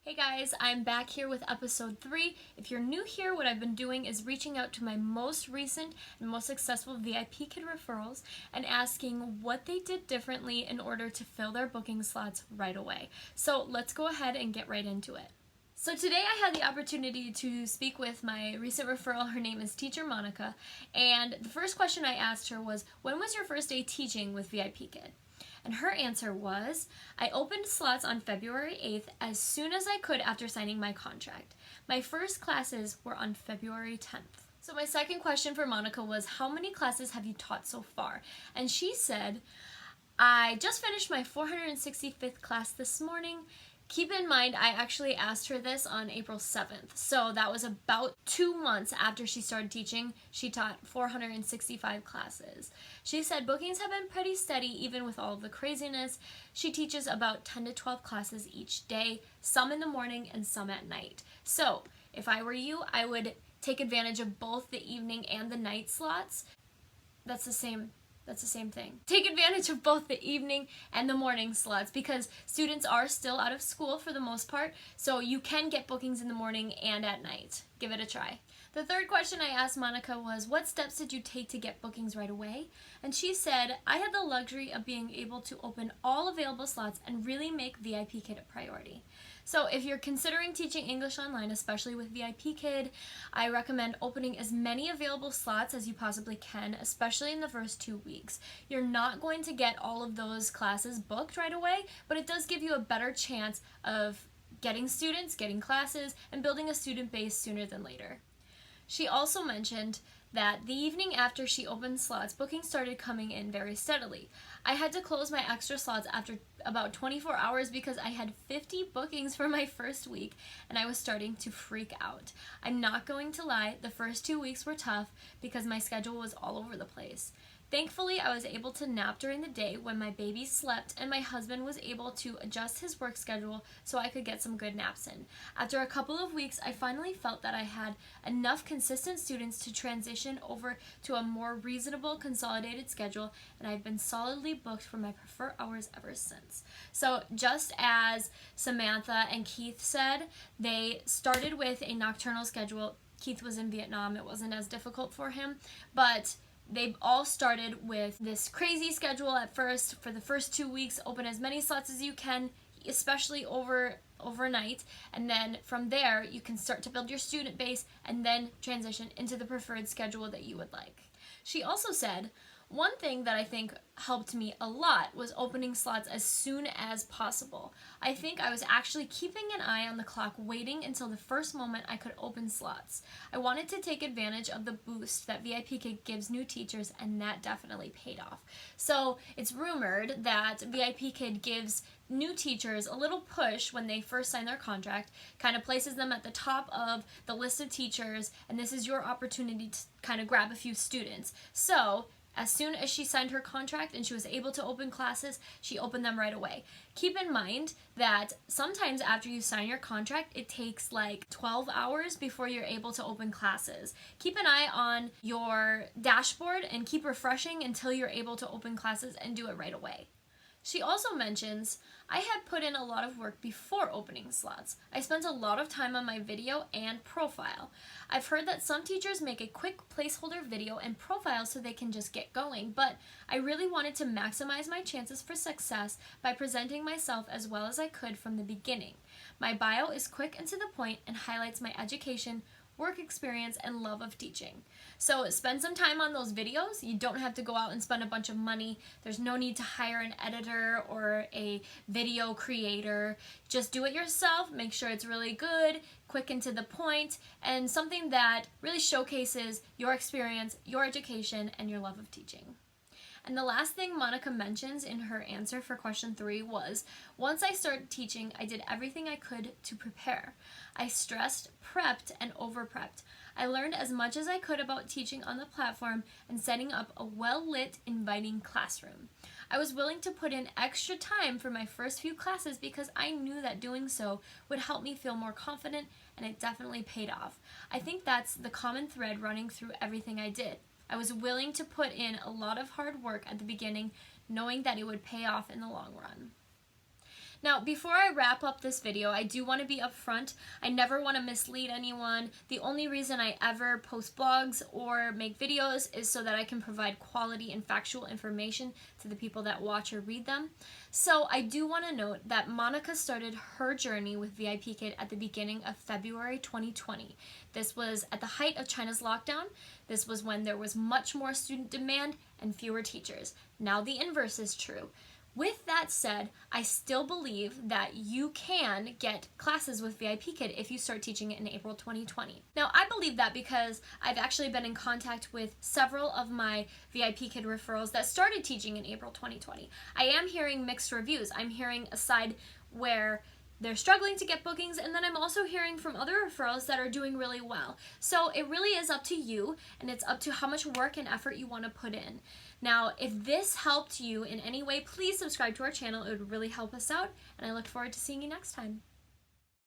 Hey guys, I'm back here with episode 3. If you're new here, what I've been doing is reaching out to my most recent and most successful VIPKID referrals and asking what they did differently in order to fill their booking slots right away. So let's go ahead and get right into it. So today I had the opportunity to speak with my recent referral. Her name is Teacher Monica, and the first question I asked her was, when was your first day teaching with VIPKID? And her answer was, I opened slots on February 8th as soon as I could after signing my contract. My first classes were on February 10th. So my second question for Monica was, how many classes have you taught so far? And she said, I just finished my 465th class this morning. Keep in mind, I actually asked her this on April 7th, so that was about 2 months after she started teaching. She taught 465 classes. She said bookings have been pretty steady even with all of the craziness. She teaches about 10 to 12 classes each day, some in the morning and some at night. So if I were you, I would take advantage of both the evening and the night slots. That's the same thing. Take advantage of both the evening and the morning slots because students are still out of school for the most part, so you can get bookings in the morning and at night. Give it a try. The third question I asked Monica was, what steps did you take to get bookings right away? And she said, I had the luxury of being able to open all available slots and really make VIPKID a priority. So if you're considering teaching English online, especially with VIPKID, I recommend opening as many available slots as you possibly can, especially in the first 2 weeks. You're not going to get all of those classes booked right away, but it does give you a better chance of getting students, getting classes, and building a student base sooner than later. She also mentioned that the evening after she opened slots, bookings started coming in very steadily. I had to close my extra slots after about 24 hours because I had 50 bookings for my first week and I was starting to freak out. I'm not going to lie, the first 2 weeks were tough because my schedule was all over the place. Thankfully, I was able to nap during the day when my baby slept and my husband was able to adjust his work schedule so I could get some good naps in. After a couple of weeks, I finally felt that I had enough consistent students to transition over to a more reasonable consolidated schedule, and I've been solidly booked for my preferred hours ever since. So just as Samantha and Keith said, they started with a nocturnal schedule. Keith was in Vietnam. It wasn't as difficult for him, but they all started with this crazy schedule at first. For the first 2 weeks, open as many slots as you can, especially overnight, and then from there you can start to build your student base and then transition into the preferred schedule that you would like. She also said, one thing that I think helped me a lot was opening slots as soon as possible. I think I was actually keeping an eye on the clock, waiting until the first moment I could open slots. I wanted to take advantage of the boost that VIPKID gives new teachers, and that definitely paid off. So it's rumored that VIPKID gives new teachers a little push when they first sign their contract, kind of places them at the top of the list of teachers, and this is your opportunity to kind of grab a few students. So as soon as she signed her contract and she was able to open classes, she opened them right away. Keep in mind that sometimes after you sign your contract, it takes like 12 hours before you're able to open classes. Keep an eye on your dashboard and keep refreshing until you're able to open classes and do it right away. She also mentions, I had put in a lot of work before opening slots. I spent a lot of time on my video and profile. I've heard that some teachers make a quick placeholder video and profile so they can just get going, but I really wanted to maximize my chances for success by presenting myself as well as I could from the beginning. My bio is quick and to the point and highlights my education, work experience, and love of teaching. So spend some time on those videos. You don't have to go out and spend a bunch of money. There's no need to hire an editor or a video creator. Just do it yourself. Make sure it's really good, quick and to the point, and something that really showcases your experience, your education, and your love of teaching. And the last thing Monica mentions in her answer for question 3 was, once I started teaching, I did everything I could to prepare. I stressed, prepped, and over-prepped. I learned as much as I could about teaching on the platform and setting up a well-lit, inviting classroom. I was willing to put in extra time for my first few classes because I knew that doing so would help me feel more confident, and it definitely paid off. I think that's the common thread running through everything I did. I was willing to put in a lot of hard work at the beginning, knowing that it would pay off in the long run. Now, before I wrap up this video, I do want to be upfront. I never want to mislead anyone. The only reason I ever post blogs or make videos is so that I can provide quality and factual information to the people that watch or read them. So I do want to note that Monica started her journey with VIPKID at the beginning of February 2020. This was at the height of China's lockdown. This was when there was much more student demand and fewer teachers. Now the inverse is true. With that said, I still believe that you can get classes with VIPKID if you start teaching it in April 2020. Now, I believe that because I've actually been in contact with several of my VIPKID referrals that started teaching in April 2020. I am hearing mixed reviews. I'm hearing a side where they're struggling to get bookings, and then I'm also hearing from other referrals that are doing really well. So it really is up to you, and it's up to how much work and effort you want to put in. Now, if this helped you in any way, please subscribe to our channel. It would really help us out, and I look forward to seeing you next time.